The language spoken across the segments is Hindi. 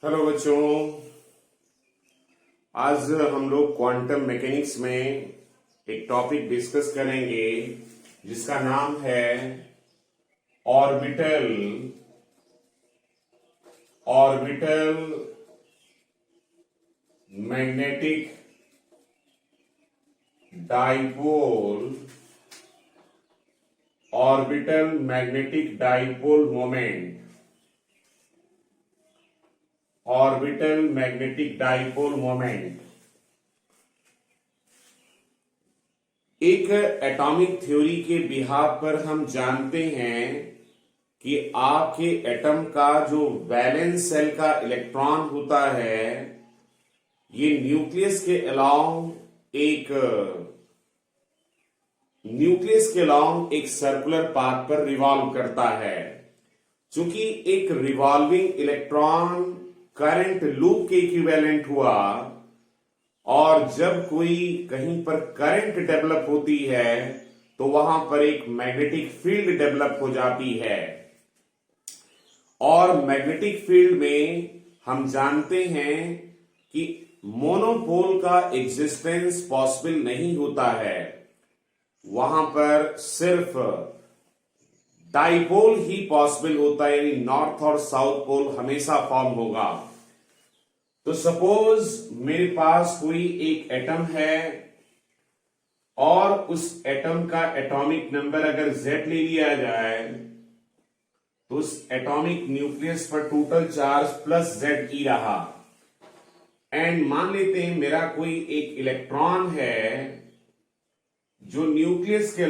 हेलो बच्चों। आज हम लोग क्वांटम मैकेनिक्स में एक टॉपिक डिस्कस करेंगे जिसका नाम है orbital orbital magnetic dipole orbital magnetic dipole moment orbital magnetic dipole moment एक एटॉमिक थ्योरी के बिहाफ पर हम जानते हैं कि आपके एटम का जो वैलेंस सेल का इलेक्ट्रॉन होता है ये न्यूक्लियस के अलोंग एक सर्कुलर पाथ पर रिवॉल्व करता है। चूंकि एक रिवॉल्विंग इलेक्ट्रॉन करंट लूप के इक्विवेलेंट हुआ और जब कोई कहीं पर करंट डेवलप होती है तो वहां पर एक मैग्नेटिक फील्ड डेवलप हो जाती है और मैग्नेटिक फील्ड में हम जानते हैं कि मोनोपोल का एग्जिस्टेंस पॉसिबल नहीं होता है। वहां पर सिर्फ डाइपोल ही पॉसिबल होता है, यानी नॉर्थ और साउथ पोल हमेशा फॉर्म होगा। तो सपोज मेरे पास कोई एक एटम है और उस एटम का एटॉमिक नंबर अगर Z ले लिया जाए तो उस एटॉमिक न्यूक्लियस पर टोटल चार्ज प्लस ZE रहा। एंड मान लेते हैं मेरा कोई एक इलेक्ट्रॉन है जो न्यूक्लियस के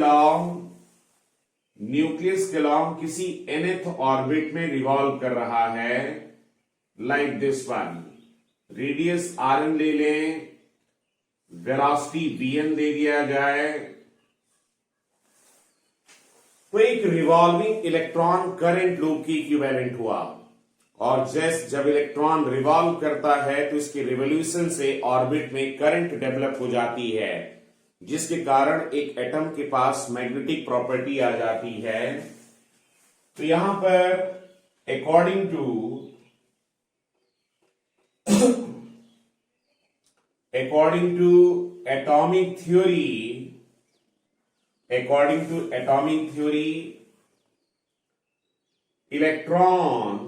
अलोंग किसी nth ऑर्बिट में रिवॉल्व कर रहा है, like this one. Radius Rn ले लें, वेलोसिटी Vn दे दिया जाए, तो एक रिवॉल्विंग इलेक्ट्रॉन करंट लूप की इक्विवेलेंट हुआ। और जब इलेक्ट्रॉन रिवॉल्व करता है तो इसके रिवोल्यूशन से ऑर्बिट में करंट डेवलप हो जाती है, जिसके कारण एक एटम के पास मैग्नेटिक प्रॉपर्टी आ जाती है। तो यहां पर according to atomic theory, electron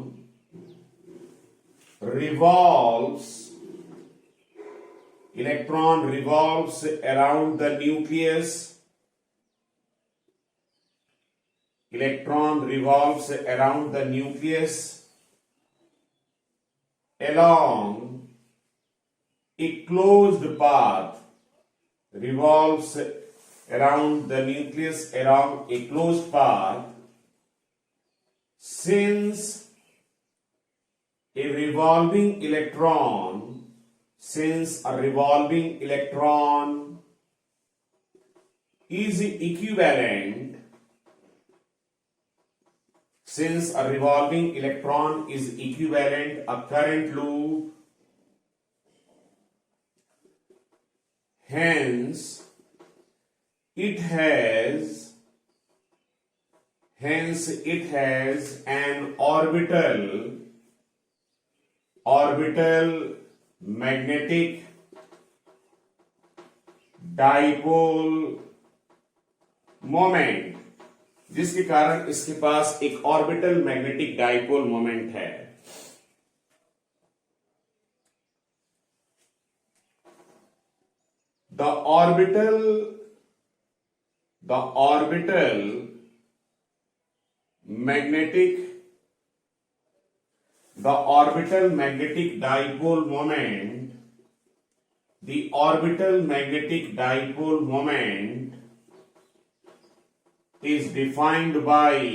revolves around the nucleus. Electron revolves around the nucleus along a closed path. Revolves around the nucleus along a closed path. Since a revolving electron is equivalent, a current loop, hence it has an orbital magnetic dipole moment, जिसके कारण इसके पास एक ऑर्बिटल मैग्नेटिक डाइपोल मोमेंट है। The orbital magnetic dipole moment is defined by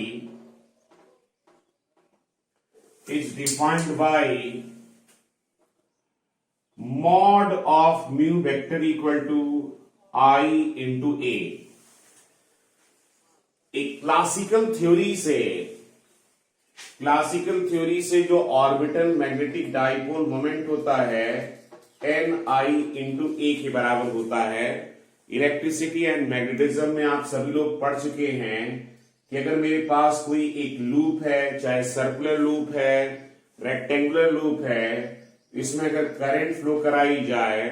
mod of mu vector equal to I into A। एक क्लासिकल थ्योरी से जो ऑर्बिटल मैग्नेटिक डाइपोल मोमेंट होता है Ni इंटू ए के बराबर होता है। इलेक्ट्रिसिटी एंड मैग्नेटिज्म में आप सभी लोग पढ़ चुके हैं कि अगर मेरे पास कोई एक लूप है, चाहे सर्कुलर लूप है रेक्टेंगुलर लूप है, इसमें अगर करंट फ्लो कराई जाए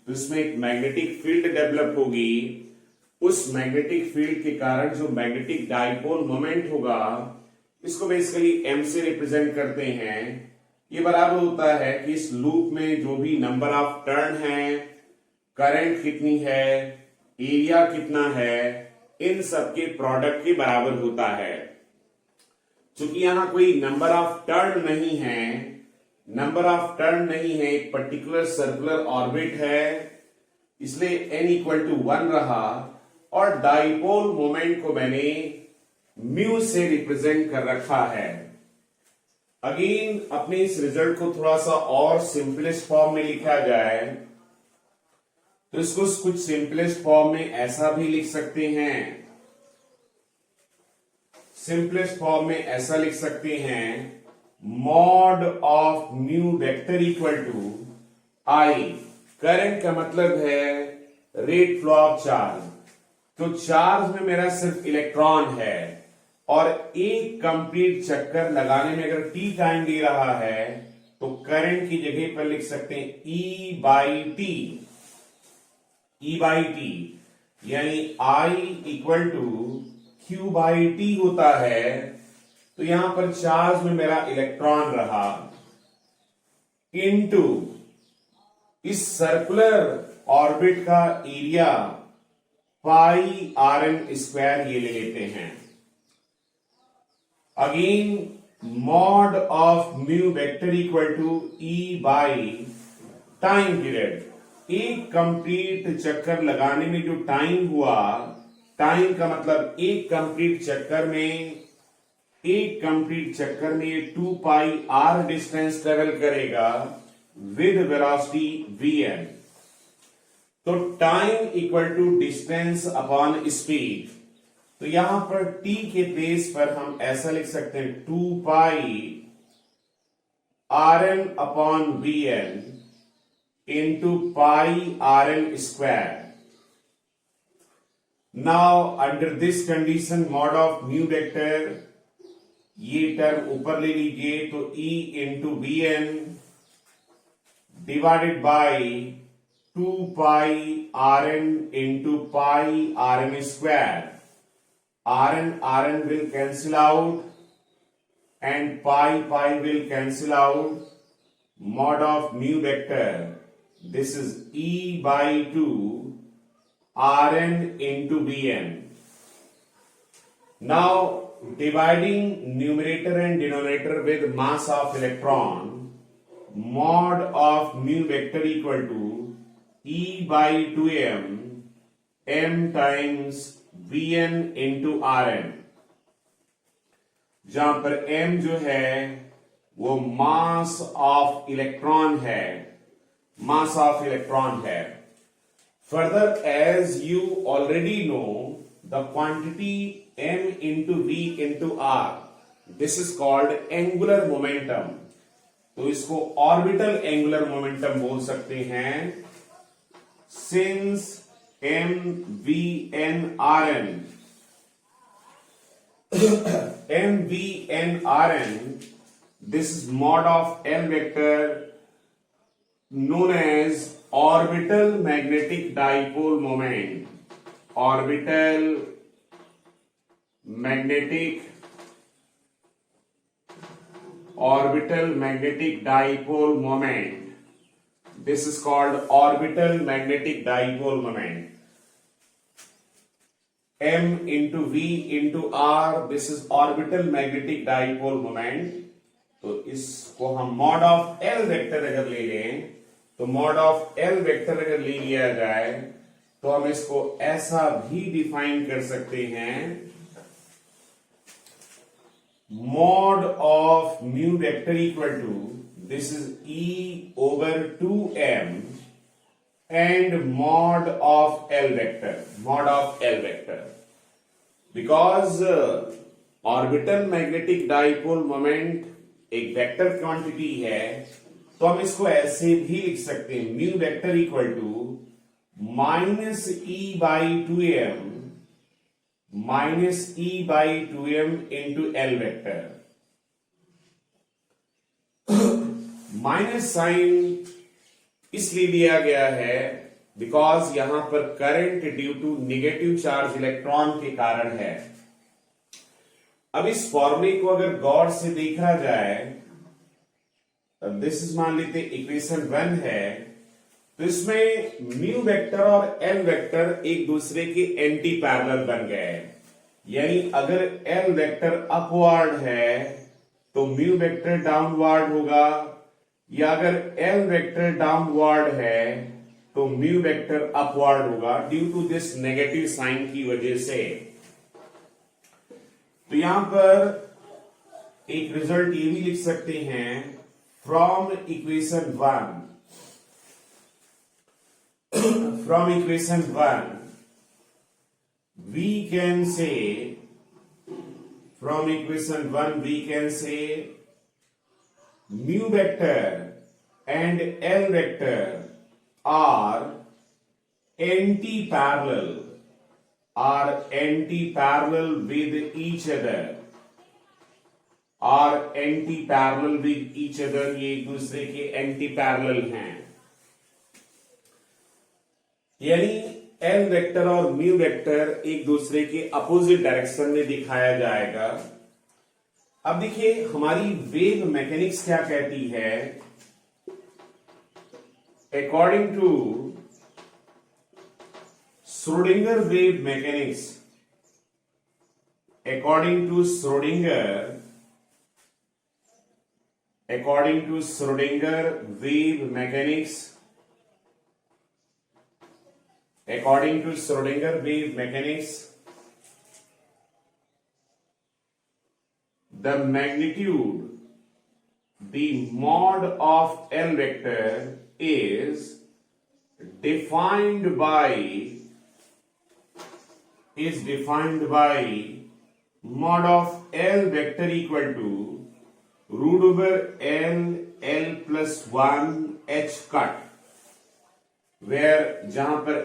तो इसमें एक मैग्नेटिक फील्ड डेवलप होगी। उस मैग्नेटिक फील्ड के कारण जो मैग्नेटिक डाइपोल मोमेंट होगा, इसको बेसिकली m से रिप्रेजेंट करते हैं। ये बराबर होता है कि इस लूप में जो भी नंबर ऑफ टर्न है, करंट कितनी है, एरिया कितना है, इन सब के प्रोडक्ट के बराबर होता है। चूंकि यहां कोई नंबर ऑफ टर्न नहीं है, एक पर्टिकुलर सर्कुलर ऑर्बिट है, इसलिए n इक्वल टू 1 रहा और डाइपोल मोमेंट को मैंने म्यू से रिप्रेजेंट कर रखा है। अगेन अपने इस रिजल्ट को थोड़ा सा और सिंपलेस्ट फॉर्म में लिखा जाए तो इसको कुछ सिंपलेस्ट फॉर्म में ऐसा भी लिख सकते हैं। सिंपलेस्ट फॉर्म में ऐसा लिख सकते हैं, mod of mu vector equal to I. Current का मतलब है रेट फ्लो ऑफ चार्ज, तो चार्ज में मेरा सिर्फ इलेक्ट्रॉन है और एक कंप्लीट चक्कर लगाने में अगर टी टाइम दे रहा है तो करंट की जगह पर लिख सकते हैं E बाई टी, यानी I equal to Q by T होता है। तो यहां पर चार्ज में मेरा इलेक्ट्रॉन रहा इनटू इस सर्कुलर ऑर्बिट का एरिया पाई Rn स्क्वायर, ये ले लेते हैं। Again mod of mu vector equal to E by time period. एक कंप्लीट चक्कर लगाने में जो टाइम हुआ, टाइम का मतलब एक कंप्लीट चक्कर में ये 2 पाई r डिस्टेंस ट्रेवल करेगा विद वेलोसिटी vn। तो time equal to distance upon speed. तो यहां पर t के बेस पर हम ऐसा लिख सकते हैं 2 पाई rn upon vn into pi Rn square. Now under this condition mod of mu vector, ये टर्म ऊपर ले लीजिए तो E into Vn divided by 2 pi Rn into pi Rn square. Rn will cancel out and pi will cancel out. Mod of mu vector, this is E by 2 Rn into Vn. Now dividing numerator and denominator with mass of electron, mod of mu vector equal to E by 2m m times Vn into Rn, जहां पर m जो है वो मास ऑफ इलेक्ट्रॉन है। Further, as you already know, the quantity m into v into r, this is called angular momentum. तो इसको ऑर्बिटल एंगुलर मोमेंटम बोल सकते हैं। Since mvnrn, this is mod of L vector known as orbital magnetic dipole moment. Orbital magnetic dipole moment. This is called orbital magnetic dipole moment. M into V into R, this is orbital magnetic dipole moment. तो इसको हम मॉड ऑफ L वेक्टर अगर ले लें तो मॉड ऑफ L वेक्टर अगर ले लिया जाए तो हम इसको ऐसा भी डिफाइन कर सकते हैं, mod of mu vector equal to this is E over 2m and mod of L vector, because orbital magnetic dipole moment एक वेक्टर क्वांटिटी है, तो हम इसको ऐसे भी लिख सकते हैं, mu vector equal to minus E by two M into L vector. Minus sign इसलिए दिया गया है बिकॉज यहां पर current due to negative charge electron के कारण है। अब इस फॉर्मूले को अगर गौर से देखा जाए, दिस इज मान लेते इक्वेशन 1 है, तो इसमें म्यू वेक्टर और एल वेक्टर एक दूसरे के एंटी पैरेलल बन गए। यानी अगर एल वेक्टर अपवर्ड है तो म्यू वेक्टर डाउनवर्ड होगा, या अगर एल वेक्टर डाउनवर्ड है तो म्यू वेक्टर अपवर्ड होगा due to this negative sign की वजह से। तो यहां पर एक रिजल्ट ये भी लिख सकते हैं from equation 1, from equation 1 we can say, from equation 1 we can say mu vector and L vector are anti-parallel with each other, ये एक दूसरे के एंटी पैरेलल हैं। यानी एल वेक्टर और म्यू वेक्टर एक दूसरे के अपोजिट डायरेक्शन में दिखाया जाएगा। अब देखिए हमारी वेव मैकेनिक्स क्या कहती है, according to Schrodinger wave mechanics, according to Schrodinger wave mechanics, the magnitude, the mod of L vector is defined by mod of L vector equal to root over L plus 1 H cut, where जहां पर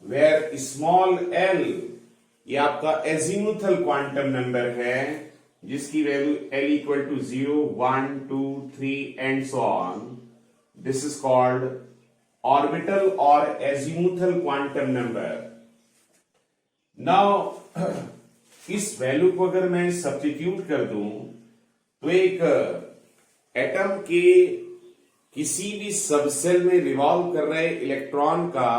where small l ये आपका एजीमुथल क्वांटम नंबर है जिसकी value L equal to 0, 1, 2, 3 and so on. This is called orbital or azimuthal quantum number. Now इस वैल्यू को अगर मैं सब्स्टिट्यूट कर दूं तो एक एटम के किसी भी सबसेल में रिवॉल्व कर रहे इलेक्ट्रॉन का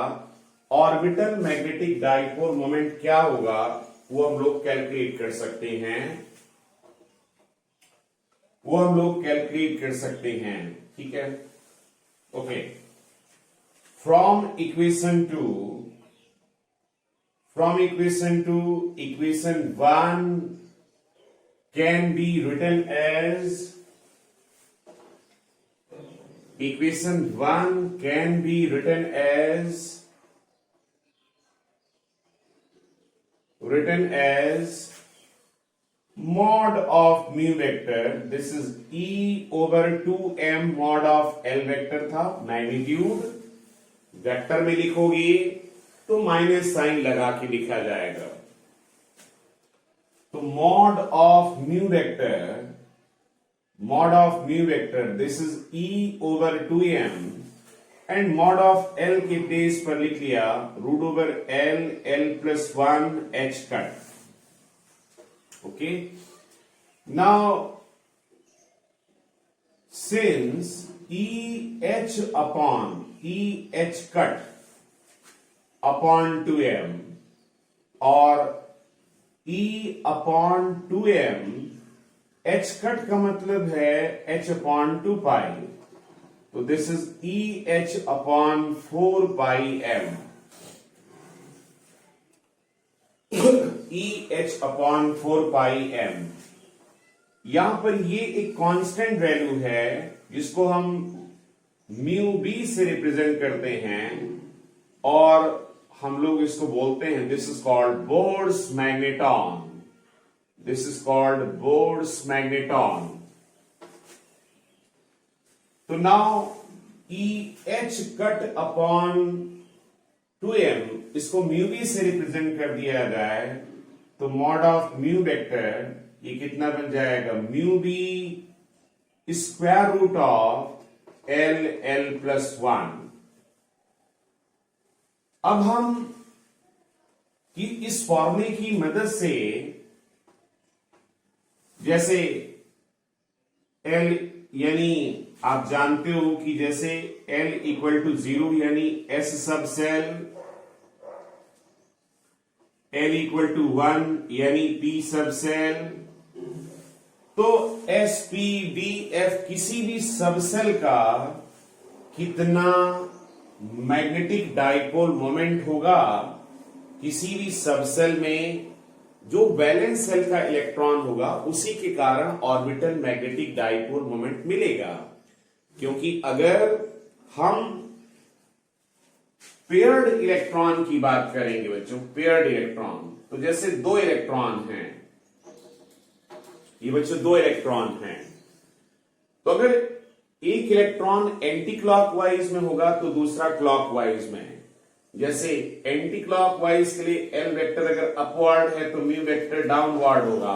ऑर्बिटल मैग्नेटिक डाइपोल मोमेंट क्या होगा वो हम लोग कैलकुलेट कर सकते हैं, ठीक है। Okay, from equation 2 equation 1 can be written as mod of mu vector, this is E over 2m mod of L vector था, मैग्नीट्यूड वेक्टर में लिखोगे तो माइनस साइन लगा के लिखा जाएगा। तो mod of mu vector this is E over 2m and mod of L के प्लेस पर लिख लिया root over L plus 1 H cut। Okay, now since EH cut upon 2m और E upon 2m, H cut का मतलब है H upon 2 pi, तो this is EH upon 4 pi m, EH upon 4 pi m। यहां पर ये एक कांस्टेंट वैल्यू है जिसको हम म्यू बी से रिप्रेजेंट करते हैं और हम लोग इसको बोलते हैं this is called Bohr's magneton. तो now EH cut upon 2m इसको म्यू बी से रिप्रेजेंट कर दिया जाए तो मॉड ऑफ म्यू वेक्टर ये कितना बन जाएगा, mu B square root of L plus one. अब हम कि इस फॉर्मूले की मदद से, जैसे एल यानी आप जानते हो कि जैसे एल इक्वल टू 0 यानी एस सब सेल, एल इक्वल टू 1 यानी पी सब सेल, तो एस पी डी एफ किसी भी सबसेल का कितना मैग्नेटिक डाइपोल मोमेंट होगा, किसी भी सबसेल में जो वैलेंस सेल का इलेक्ट्रॉन होगा उसी के कारण ऑर्बिटल मैग्नेटिक डाइपोल मोमेंट मिलेगा। क्योंकि अगर हम पेयर्ड इलेक्ट्रॉन की बात करेंगे बच्चों, पेयर्ड इलेक्ट्रॉन, तो जैसे दो इलेक्ट्रॉन हैं, ये बच्चों दो इलेक्ट्रॉन हैं, तो अगर एक इलेक्ट्रॉन एंटी क्लॉकवाइज में होगा तो दूसरा क्लॉकवाइज में। जैसे एंटी क्लॉकवाइज के लिए एल वेक्टर अगर अपवर्ड है तो म्यू वेक्टर डाउनवर्ड होगा,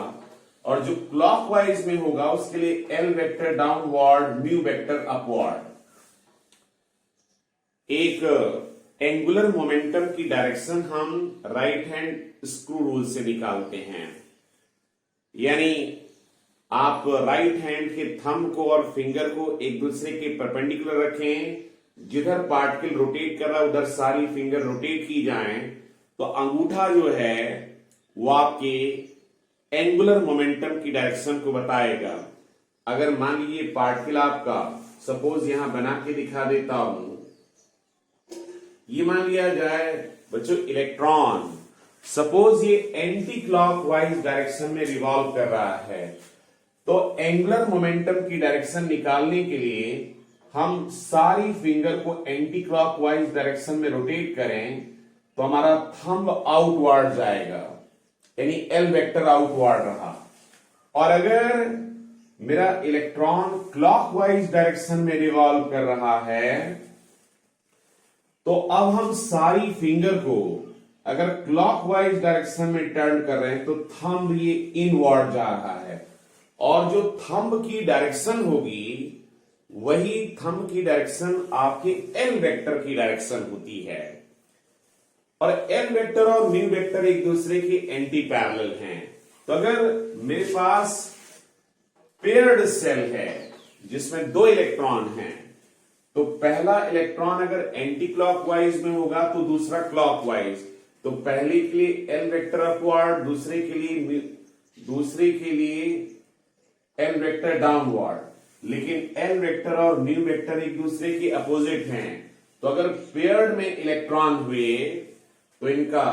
और जो क्लॉकवाइज में होगा उसके लिए L vector downward, mu vector upward. एक एंगुलर मोमेंटम की डायरेक्शन हम राइट हैंड स्क्रू रूल से निकालते हैं, यानी आप राइट हैंड के थंब को और फिंगर को एक दूसरे के परपेंडिकुलर रखें, जिधर पार्टिकल रोटेट कर रहा है उधर सारी फिंगर रोटेट की जाएं, तो अंगूठा जो है वो आपके एंगुलर मोमेंटम की डायरेक्शन को बताएगा। अगर मान लीजिए पार्टिकल आपका, सपोज यहां बना के दिखा देता हूं, ये मान लिया जाए बच्चों इलेक्ट्रॉन, सपोज ये एंटी क्लॉकवाइज डायरेक्शन में रिवॉल्व कर रहा है, तो एंगुलर मोमेंटम की डायरेक्शन निकालने के लिए हम सारी फिंगर को एंटी क्लॉकवाइज डायरेक्शन में रोटेट करें तो हमारा थंब आउटवर्ड जाएगा, यानी एल वेक्टर आउटवर्ड रहा। और अगर मेरा इलेक्ट्रॉन क्लॉकवाइज डायरेक्शन में रिवॉल्व कर रहा है तो अब हम सारी फिंगर को अगर क्लॉकवाइज डायरेक्शन में टर्न कर रहे हैं तो थंब ये इनवर्ड जा रहा है, और जो थंब की डायरेक्शन होगी वही थंब की डायरेक्शन आपके एल वेक्टर की डायरेक्शन होती है। और एल वेक्टर और म्यू वेक्टर एक दूसरे के एंटी पैरेलल हैं। तो अगर मेरे पास पेयर्ड सेल है जिसमें दो इलेक्ट्रॉन हैं, तो पहला इलेक्ट्रॉन अगर एंटी क्लॉकवाइज में होगा तो दूसरा क्लॉकवाइज, तो पहले के लिए एल वेक्टर अपवर्ड, दूसरे के लिए एल वेक्टर डाउनवर्ड। लेकिन एल वेक्टर और म्यू वेक्टर एक दूसरे के अपोजिट हैं, तो अगर पेयर्ड में इलेक्ट्रॉन हुए तो इनका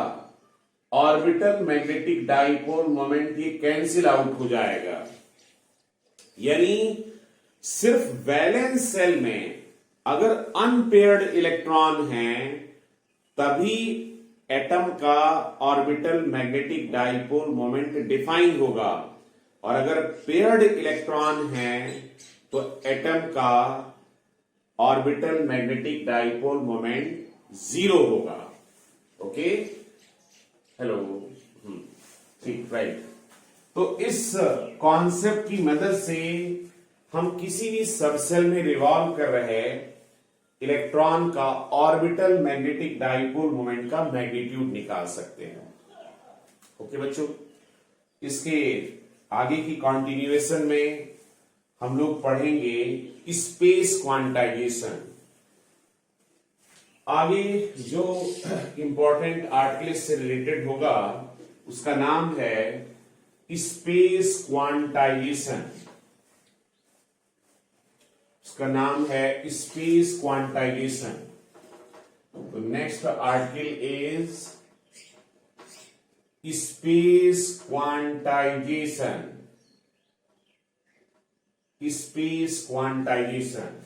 ऑर्बिटल मैग्नेटिक डाइपोल मोमेंट ये कैंसिल आउट हो जाएगा। यानी सिर्फ वैलेंस सेल में अगर अनपेयर्ड इलेक्ट्रॉन हैं तभी एटम का orbital magnetic dipole moment define होगा, और अगर पेयर्ड इलेक्ट्रॉन हैं तो एटम का ऑर्बिटल मैग्नेटिक डाइपोल मोमेंट 0 होगा। ओके, हेलो, ठीक, राइट। तो इस कॉन्सेप्ट की मदद से हम किसी भी सबसेल में रिवॉल्व कर रहे इलेक्ट्रॉन का ऑर्बिटल मैग्नेटिक डाइपोल मोमेंट का मैग्नीट्यूड निकाल सकते हैं। ओके बच्चों, इसके आगे की कॉन्टिन्यूएशन में हम लोग पढ़ेंगे स्पेस क्वांटाइजेशन। आगे जो इंपॉर्टेंट आर्टिकल से रिलेटेड होगा उसका नाम है स्पेस क्वांटाइजेशन। उसका नाम है स्पेस क्वांटाइजेशन। तो next article is space quantization. Space quantization.